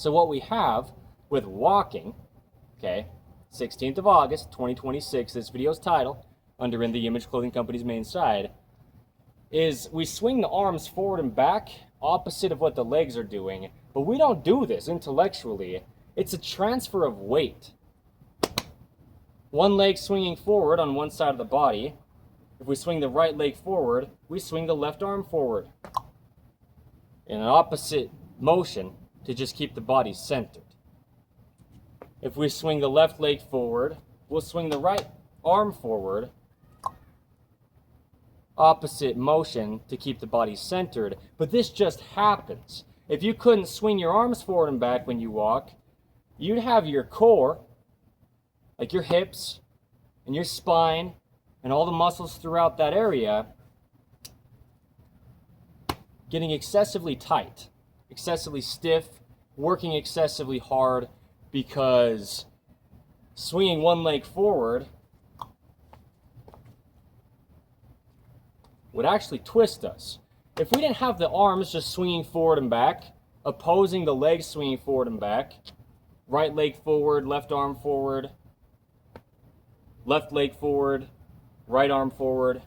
So what we have with walking, okay, 16th of August, 2026, this video's title, under In the Image Clothing Company's main side, is we swing the arms forward and back, opposite of what the legs are doing, but we don't do this intellectually. It's a transfer of weight. One leg swinging forward on one side of the body. If we swing the right leg forward, we swing the left arm forward in an opposite motion to just keep the body centered. If we swing the left leg forward, we'll swing the right arm forward, opposite motion to keep the body centered. But this just happens. If you couldn't swing your arms forward and back when you walk, you'd have your core, like your hips and your spine and all the muscles throughout that area, getting excessively tight, excessively stiff, working excessively hard, because swinging one leg forward would actually twist us. If we didn't have the arms just swinging forward and back, opposing the legs swinging forward and back, right leg forward, left arm forward, left leg forward, right arm forward,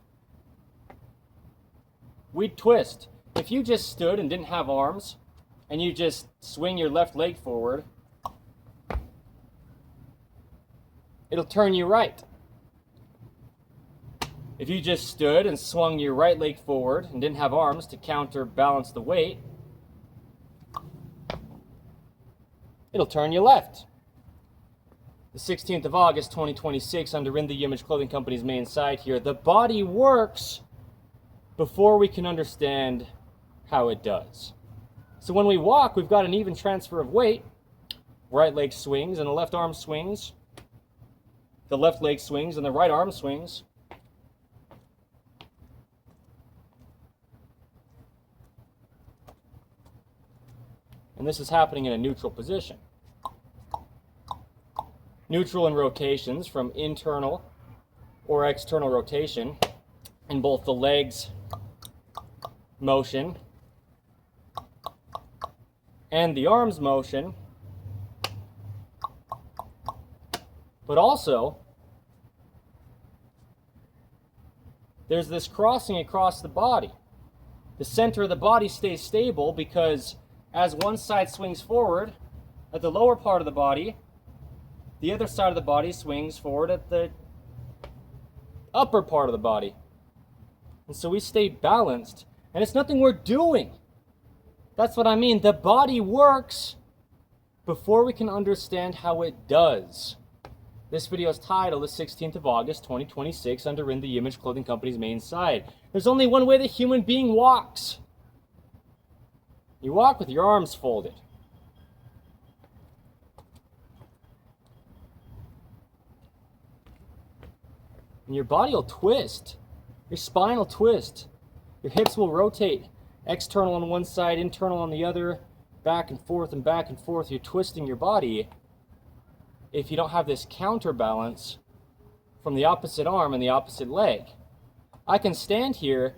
we'd twist. If you just stood and didn't have arms, and you just swing your left leg forward, it'll turn you right. If you just stood and swung your right leg forward and didn't have arms to counterbalance the weight, it'll turn you left. The 16th of August, 2026, under In the Image Clothing Company's main site here, the body works before we can understand how it does. So when we walk, we've got an even transfer of weight. Right leg swings and the left arm swings. The left leg swings and the right arm swings. And this is happening in a neutral position. Neutral in rotations from internal or external rotation in both the legs motion and the arms motion, but also there's this crossing across the body. The center of the body stays stable because as one side swings forward at the lower part of the body, the other side of the body swings forward at the upper part of the body. And so we stay balanced, and it's nothing we're doing. That's what I mean. The body works before we can understand how it does. This video's title is 16th of August, 2026, under In the Image Clothing Company's main site. There's only one way the human being walks. You walk with your arms folded. And your body will twist. Your spine will twist. Your hips will rotate. External on one side, internal on the other, back and forth and back and forth. You're twisting your body if you don't have this counterbalance from the opposite arm and the opposite leg. I can stand here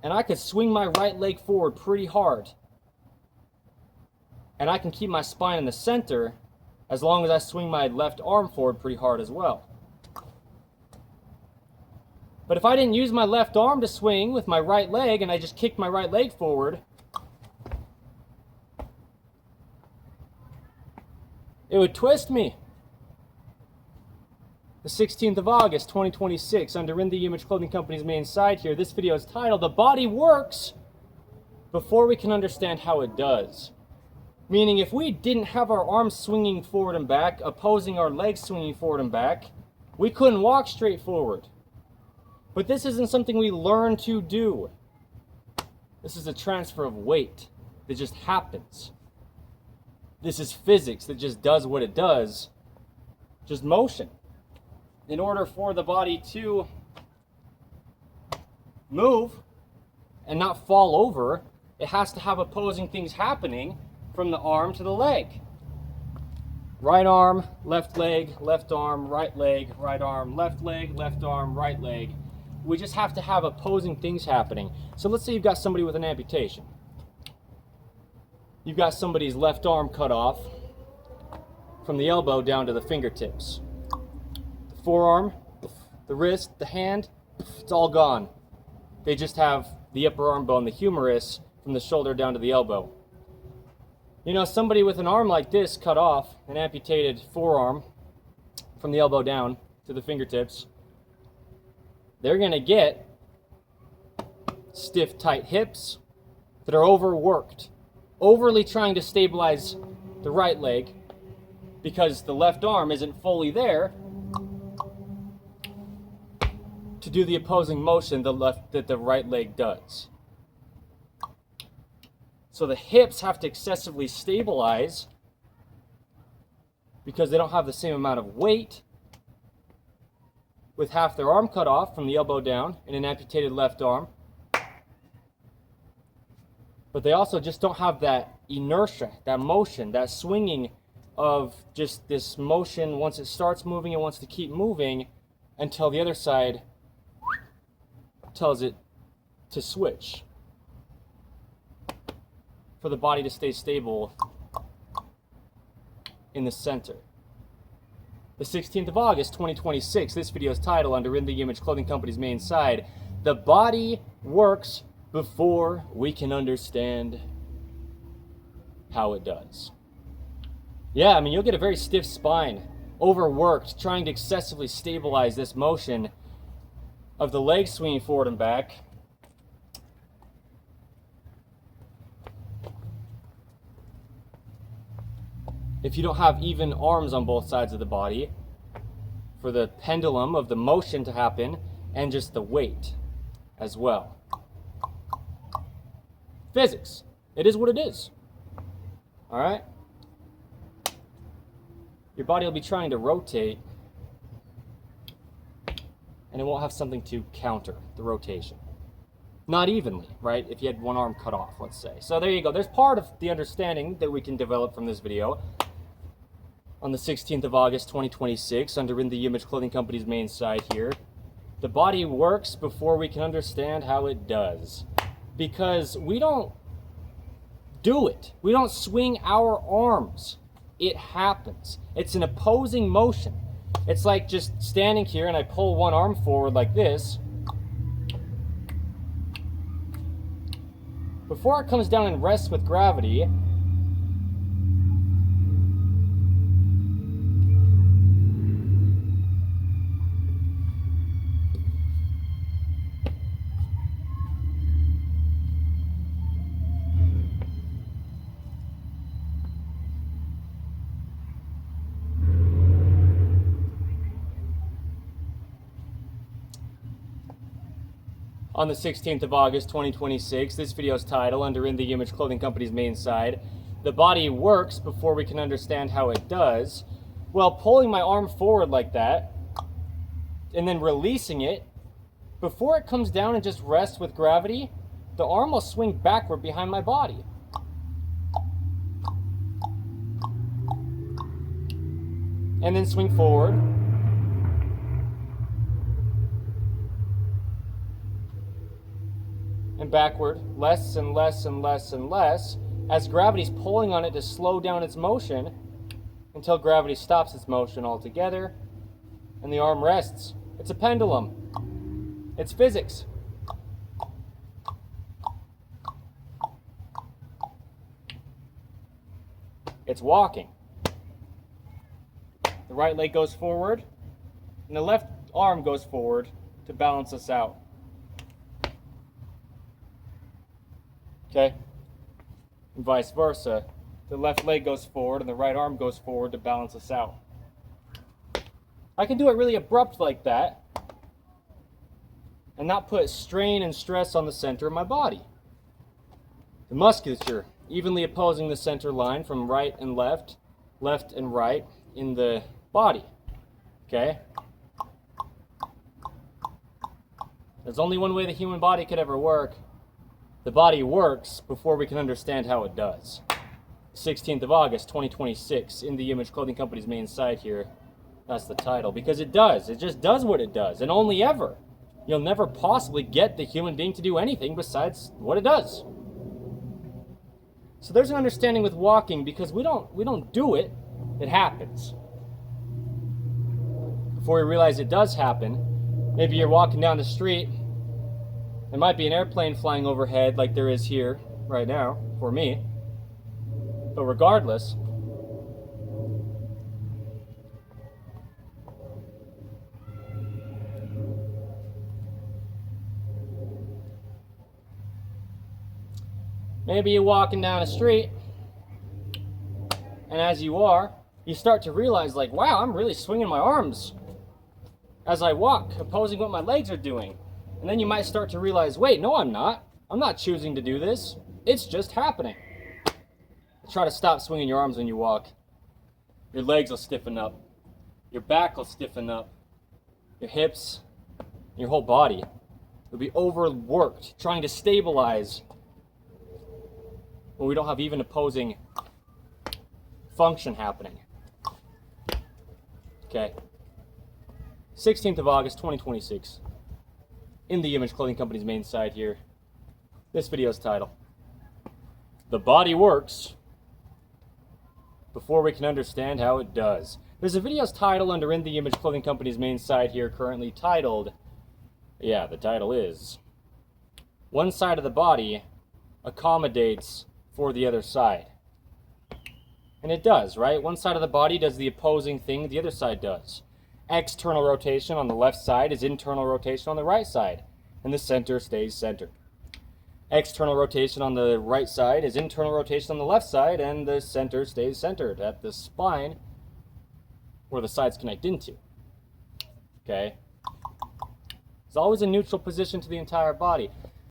and I could swing my right leg forward pretty hard. And I can keep my spine in the center as long as I swing my left arm forward pretty hard as well. But if I didn't use my left arm to swing with my right leg and I just kicked my right leg forward, it would twist me. The 16th of August, 2026, under In the Image Clothing Company's main site here, this video is titled, The Body Works Before We Can Understand How It Does. Meaning if we didn't have our arms swinging forward and back, opposing our legs swinging forward and back, we couldn't walk straight forward. But this isn't something we learn to do. This is a transfer of weight that just happens. This is physics that just does what it does, just motion. In order for the body to move and not fall over, it has to have opposing things happening from the arm to the leg. Right arm, left leg, left arm, right leg, right arm, left leg, left arm, right leg. We just have to have opposing things happening. So let's say you've got somebody with an amputation. You've got somebody's left arm cut off from the elbow down to the fingertips. The forearm, the wrist, the hand, it's all gone. They just have the upper arm bone, the humerus, from the shoulder down to the elbow. You know, somebody with an arm like this cut off, an amputated forearm from the elbow down to the fingertips, they're going to get stiff, tight hips that are overworked, overly trying to stabilize the right leg because the left arm isn't fully there to do the opposing motion that the right leg does. So the hips have to excessively stabilize because they don't have the same amount of weight with half their arm cut off from the elbow down and an amputated left arm. But they also just don't have that inertia, that motion, that swinging of just this motion. Once it starts moving, it wants to keep moving until the other side tells it to switch. For the body to stay stable in the center. The 16th of August, 2026, this video's title under In the Image Clothing Company's main side, "The body works before we can understand how it does." Yeah, I mean, you'll get a very stiff spine, overworked, trying to excessively stabilize this motion of the legs swinging forward and back. If you don't have even arms on both sides of the body, for the pendulum of the motion to happen, and just the weight as well. Physics. It is what it is. Alright? Your body will be trying to rotate, and it won't have something to counter the rotation. Not evenly, right? If you had one arm cut off, let's say. So there you go. There's part of the understanding that we can develop from this video. On the 16th of August, 2026, under In the Image Clothing Company's main site here, the body works before we can understand how it does. Because we don't do it. We don't swing our arms. It happens. It's an opposing motion. It's like just standing here and I pull one arm forward like this. Before it comes down and rests with gravity, on the 16th of August, 2026, this video's title, under In the Image Clothing Company's main side, "The body works before we can understand how it does." Well, pulling my arm forward like that, and then releasing it, before it comes down and just rests with gravity, the arm will swing backward behind my body. And then swing forward. And backward, less and less and less and less, as gravity's pulling on it to slow down its motion until gravity stops its motion altogether and the arm rests. It's a pendulum. It's physics. It's walking. The right leg goes forward and the left arm goes forward to balance us out. Okay? And vice versa. The left leg goes forward and the right arm goes forward to balance us out. I can do it really abrupt like that and not put strain and stress on the center of my body. The musculature evenly opposing the center line from right and left and right in the body. Okay? There's only one way the human body could ever work. The body works before we can understand how it does. 16th of August, 2026, In the Image Clothing Company's main site here. That's the title. Because it does. It just does what it does. And only ever. You'll never possibly get the human being to do anything besides what it does. So there's an understanding with walking, because we don't do it. it happens. Before you realize it does happen, maybe you're walking down the street. There might be an airplane flying overhead like there is here right now for me. But regardless, maybe you're walking down the street, and as you are, you start to realize, like, wow, I'm really swinging my arms as I walk, opposing what my legs are doing. And then you might start to realize, wait, no, I'm not. I'm not choosing to do this. It's just happening. Try to stop swinging your arms when you walk. Your legs will stiffen up. Your back will stiffen up. Your hips, your whole body will be overworked trying to stabilize when we don't have even opposing function happening. Okay. 16th of August, 2026. In the Image Clothing Company's main site here. This video's title, "The Body Works Before We Can Understand How It Does." There's a video's title under In the Image Clothing Company's main site here currently titled, yeah, the title is, "One Side of the Body Accommodates for the Other Side." And it does, right? One side of the body does the opposing thing the other side does. External rotation on the left side is internal rotation on the right side, and the center stays centered. External rotation on the right side is internal rotation on the left side, and the center stays centered at the spine where the sides connect into. Okay? There's always a neutral position to the entire body.